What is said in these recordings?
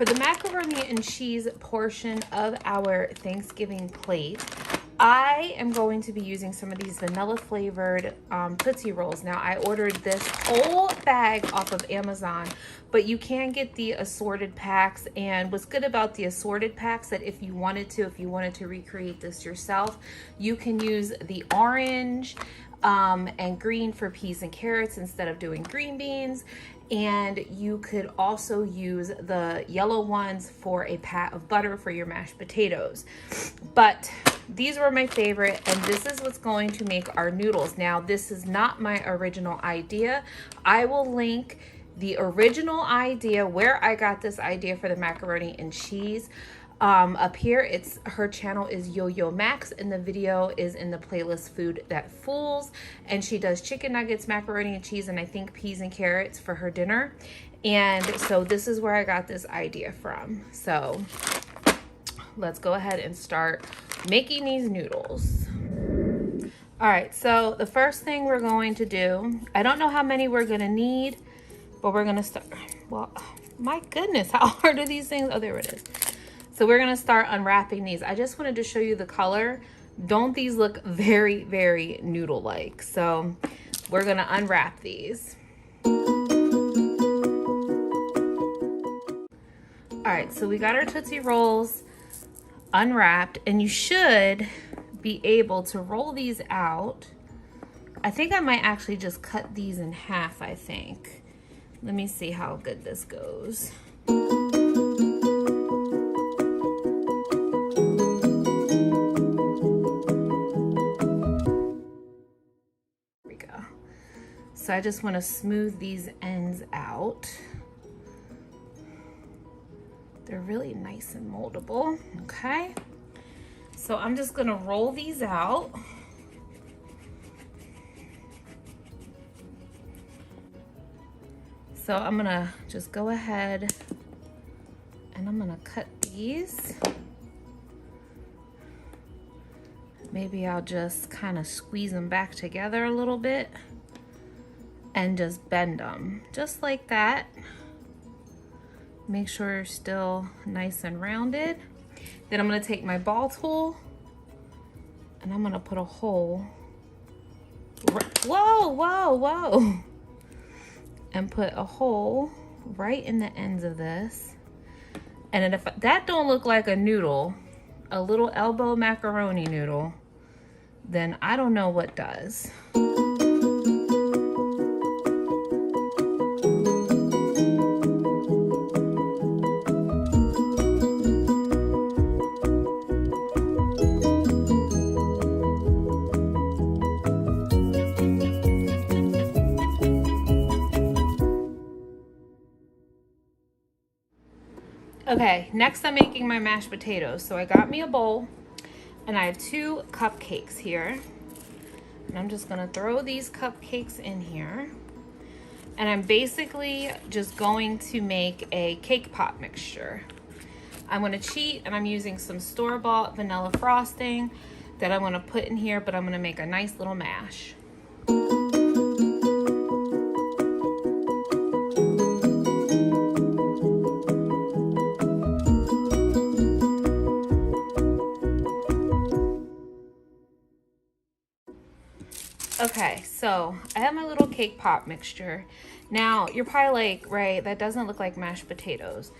For the macaroni and cheese portion of our Thanksgiving plate, I am going to be using some of these vanilla flavored Tootsie Rolls. Now, I ordered this whole bag off of Amazon, but you can get the assorted packs. And what's good about the assorted packs, that if you wanted to recreate this yourself, you can use the orange and green for peas and carrots instead of doing green beans. And you could also use the yellow ones for a pat of butter for your mashed potatoes. But these were my favorite, and this is what's going to make our noodles. Now, this is not my original idea. I will link the original idea, where I got this idea for the macaroni and cheese, up here. Her channel is Yo-Yo Max, and the video is in the playlist Food That Fools, and she does chicken nuggets, macaroni and cheese, and I think peas and carrots for her dinner. And so this is where I got this idea from. So let's go ahead and start making these noodles. All right, so the first thing we're going to do, I don't know how many we're gonna need, but we're gonna start. Well, my goodness, how hard are these things? Oh, there it is. So we're gonna start unwrapping these. I just wanted to show you the color. Don't these look very, very noodle-like? So we're gonna unwrap these. All right, so we got our Tootsie Rolls unwrapped, and you should be able to roll these out. I think I might actually just cut these in half, I think. Let me see how good this goes. So I just want to smooth these ends out. They're really nice and moldable, okay? So I'm just gonna roll these out. So I'm gonna just go ahead and I'm gonna cut these. Maybe I'll just kind of squeeze them back together a little bit and just bend them just like that. Make sure you're still nice and rounded. Then I'm gonna take my ball tool and I'm gonna put a hole. Whoa, whoa, whoa. And put a hole right in the ends of this. And if that don't look like a noodle, a little elbow macaroni noodle, then I don't know what does. Okay, next I'm making my mashed potatoes. So I got me a bowl and I have 2 cupcakes here. And I'm just gonna throw these cupcakes in here. And I'm basically just going to make a cake pop mixture. I'm gonna cheat and I'm using some store-bought vanilla frosting that I'm gonna put in here, but I'm gonna make a nice little mash. Okay, so I have my little cake pop mixture. Now, you're probably like, right, that doesn't look like mashed potatoes.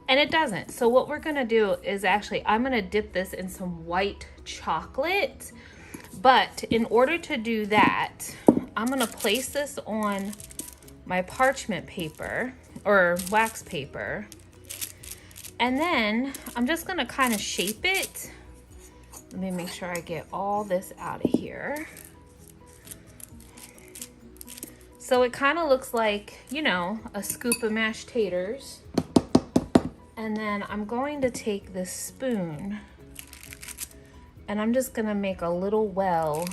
And it doesn't. So what we're gonna do is actually, I'm gonna dip this in some white chocolate. But in order to do that, I'm gonna place this on my parchment paper or wax paper. And then I'm just gonna kind of shape it. Let me make sure I get all this out of here. So it kind of looks like, you know, a scoop of mashed taters. And then I'm going to take this spoon and I'm just gonna make a little well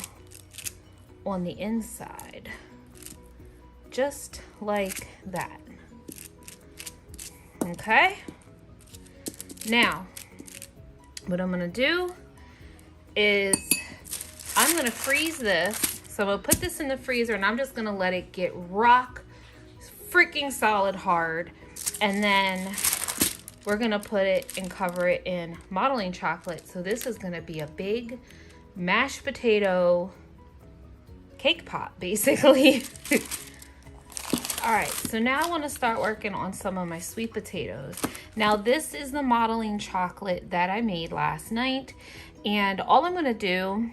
on the inside. Just like that. Okay? Now, what I'm gonna do is I'm gonna freeze this. So I'm gonna put this in the freezer and I'm just gonna let it get rock freaking solid hard. And then we're gonna put it and cover it in modeling chocolate. So this is gonna be a big mashed potato cake pop, basically. All right, so now I want to start working on some of my sweet potatoes. Now this is the modeling chocolate that I made last night, and all I'm going to do,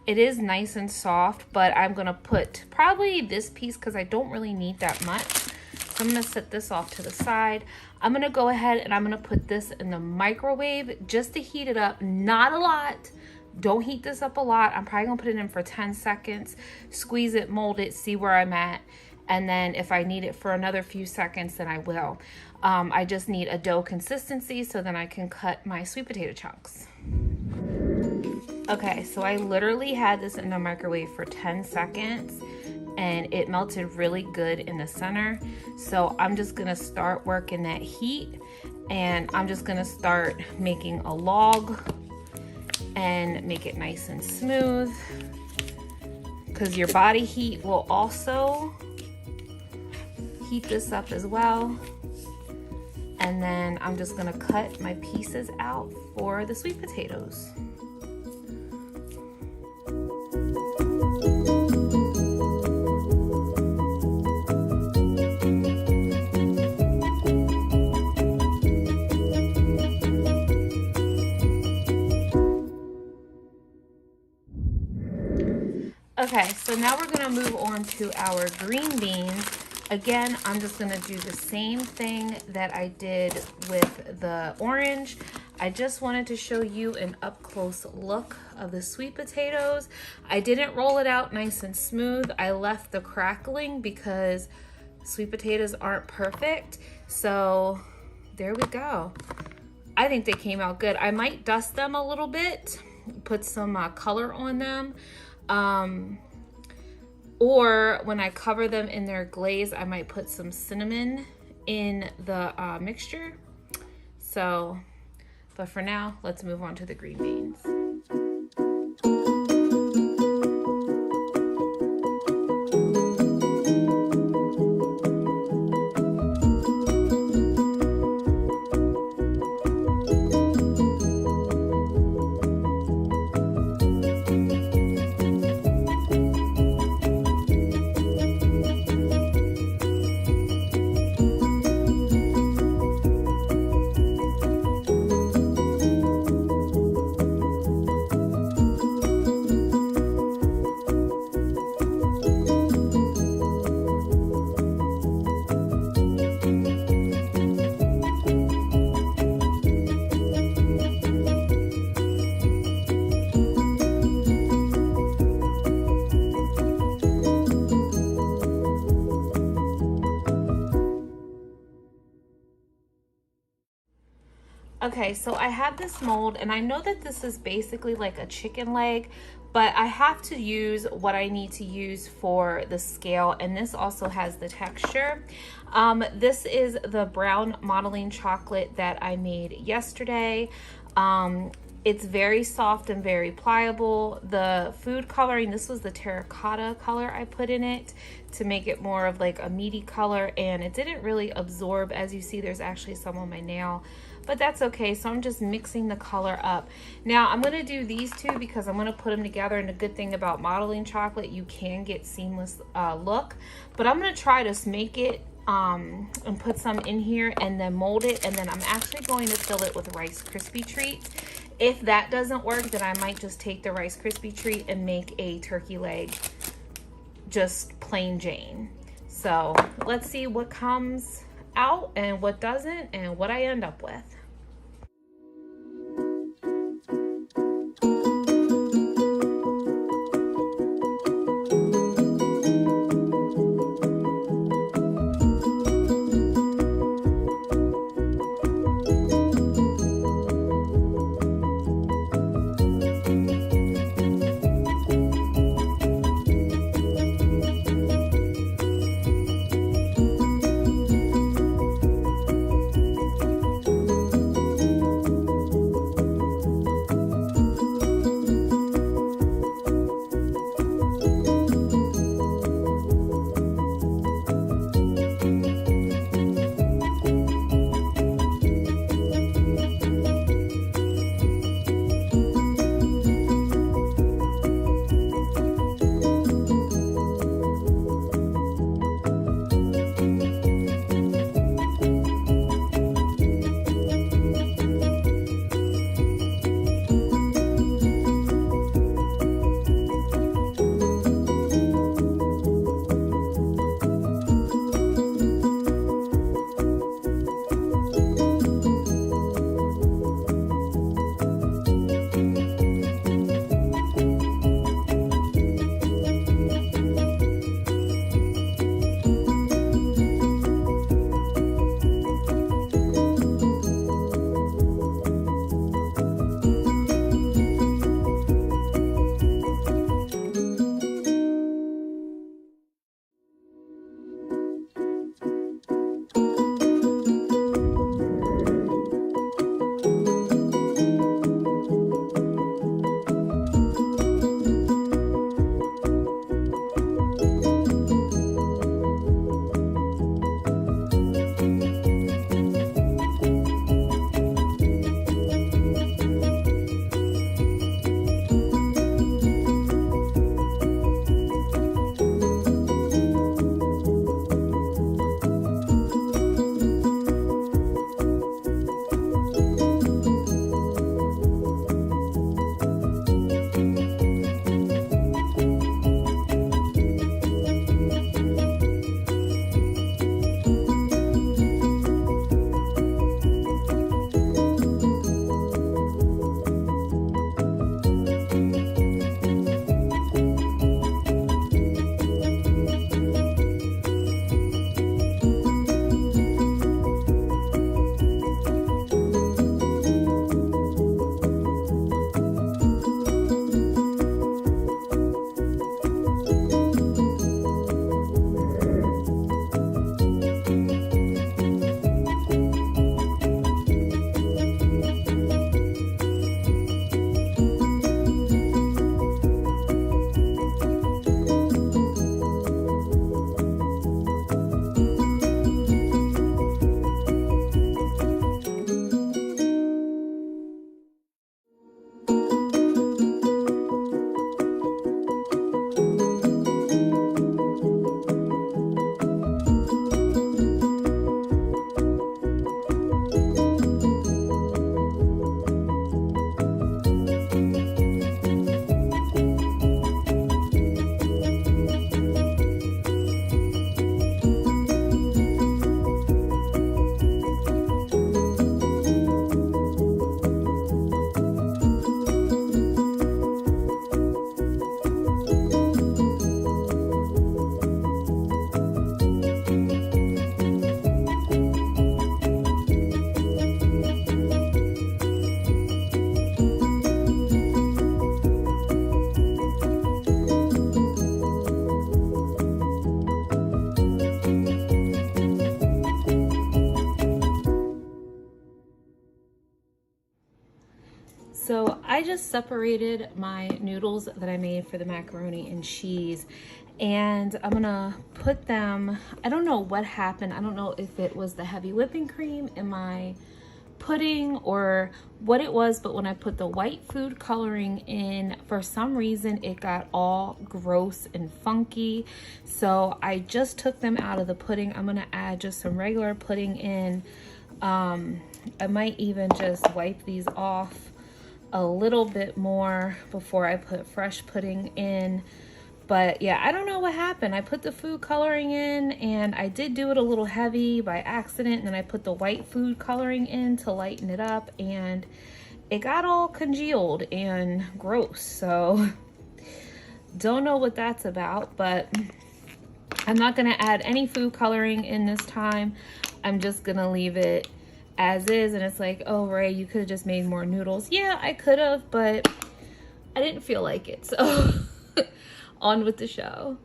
it is nice and soft, but I'm going to put probably this piece because I don't really need that much. So I'm going to set this off to the side. I'm going to go ahead and I'm going to put this in the microwave just to heat it up, not a lot. Don't heat this up a lot. I'm probably going to put it in for 10 seconds, squeeze it, mold it, see where I'm at. And then if I need it for another few seconds, then I will. I just need a dough consistency so then I can cut my sweet potato chunks. Okay, so I literally had this in the microwave for 10 seconds and it melted really good in the center. So I'm just gonna start working that heat, and I'm just gonna start making a log and make it nice and smooth, because your body heat will also heat this up as well. And then I'm just gonna cut my pieces out for the sweet potatoes. Okay, so now we're gonna move on to our green beans. Again, I'm just gonna do the same thing that I did with the orange. I just wanted to show you an up close look of the sweet potatoes. I didn't roll it out nice and smooth. I left the crackling because sweet potatoes aren't perfect. So there we go. I think they came out good. I might dust them a little bit, put some color on them. Or when I cover them in their glaze, I might put some cinnamon in the mixture. So, but for now, let's move on to the green beans. Okay, so I have this mold, and I know that this is basically like a chicken leg, but I have to use what I need to use for the scale, and this also has the texture. This is the brown modeling chocolate that I made yesterday. It's very soft and very pliable. The food coloring, this was the terracotta color I put in it to make it more of like a meaty color, and it didn't really absorb. As you see, there's actually some on my nail, but that's okay. So I'm just mixing the color up. Now I'm gonna do these two because I'm gonna put them together, and the good thing about modeling chocolate, you can get seamless look, but I'm gonna try to make it and put some in here and then mold it, and then I'm actually going to fill it with Rice Krispie treats. If that doesn't work, then I might just take the Rice Krispie treat and make a turkey leg, just plain Jane. So let's see what comes out and what doesn't, and what I end up with. So I just separated my noodles that I made for the macaroni and cheese, and I'm gonna put them, I don't know what happened. I don't know if it was the heavy whipping cream in my pudding or what it was, but when I put the white food coloring in, for some reason it got all gross and funky. So I just took them out of the pudding. I'm gonna add just some regular pudding in. I might even just wipe these off a little bit more before I put fresh pudding in. But yeah, I don't know what happened. I put the food coloring in and I did do it a little heavy by accident, and then I put the white food coloring in to lighten it up, and it got all congealed and gross. So don't know what that's about, but I'm not gonna add any food coloring in this time. I'm just gonna leave it as is. And it's like, oh Ray, you could have just made more noodles. Yeah, I could have, but I didn't feel like it, so on with the show.